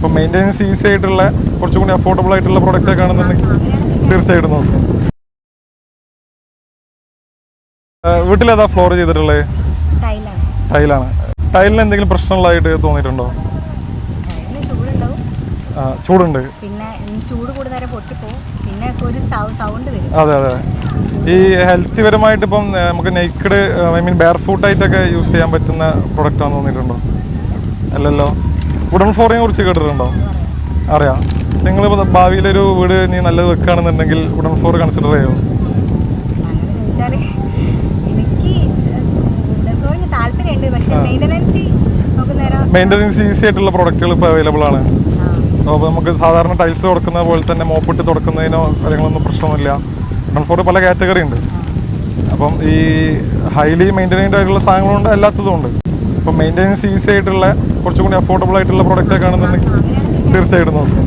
അപ്പോൾ maintenance easy ആയിട്ടുള്ള കുറച്ചും കൂടി അഫോർഡബിൾ ആയിട്ടുള്ള പ്രൊഡക്റ്റൊക്കെ ആണെന്നുണ്ടെങ്കിൽ തീർച്ചയായിട്ടും നോക്കും. വീട്ടിലേതാ ഫ്ലോർ ചെയ്തിട്ടുള്ളത്? ടൈലാണ്. ടൈലിന് എന്തെങ്കിലും പ്രശ്നമുള്ളതായിട്ട് തോന്നിയിട്ടുണ്ടോ? ചൂടുണ്ട്, പിന്നെ ചൂട് കൂടുതൽ പൊട്ടിപ്പോവും, പിന്നെ ഒരു സൗണ്ട് വരും. അതെ അതെ. ഈ ഹെൽത്തി പരമായിട്ട് ഇപ്പം നമുക്ക് നെയ്ക്കഡ് ബെയർ ഫൂട്ടായിട്ടൊക്കെ യൂസ് ചെയ്യാൻ പറ്റുന്ന പ്രൊഡക്റ്റ് ആണെന്ന് തോന്നിയിട്ടുണ്ടോ? അല്ലല്ലോ. വുഡൻ ഫ്ലോറിനെ കുറിച്ച് കേട്ടിട്ടുണ്ടോ? അറിയാം. നിങ്ങളിപ്പോൾ ഭാവിയിലൊരു വീട് നീ നല്ലത് വെക്കുകയാണെന്നുണ്ടെങ്കിൽ വുഡൻ ഫ്ലോർ കൺസിഡർ ചെയ്യുമോ? മെയിൻ്റനൻസ് ഈസി ആയിട്ടുള്ള പ്രൊഡക്റ്റുകൾ ഇപ്പോൾ അവൈലബിൾ ആണ്. അപ്പോൾ നമുക്ക് സാധാരണ ടൈൽസ് തുടക്കുന്ന പോലെ തന്നെ മോപ്പിട്ട് തുടക്കുന്നതിനോ കാര്യങ്ങളൊന്നും പ്രശ്നമൊന്നുമില്ല. വുഡൻ ഫ്ലോർ പല കാറ്റഗറി ഉണ്ട്. അപ്പം ഈ ഹൈലി മെയിൻ്റനൈൻഡ് ആയിട്ടുള്ള സാധനങ്ങളുണ്ട്, അല്ലാത്തതും ഉണ്ട്. അപ്പം മെയിൻ്റനൻസ് ഈസി ആയിട്ടുള്ള കുറച്ചും കൂടി അഫോർഡബിൾ ആയിട്ടുള്ള പ്രൊഡക്റ്റൊക്കെ ആണെന്നുണ്ടെങ്കിൽ തീർച്ചയായിട്ടും നോക്കും.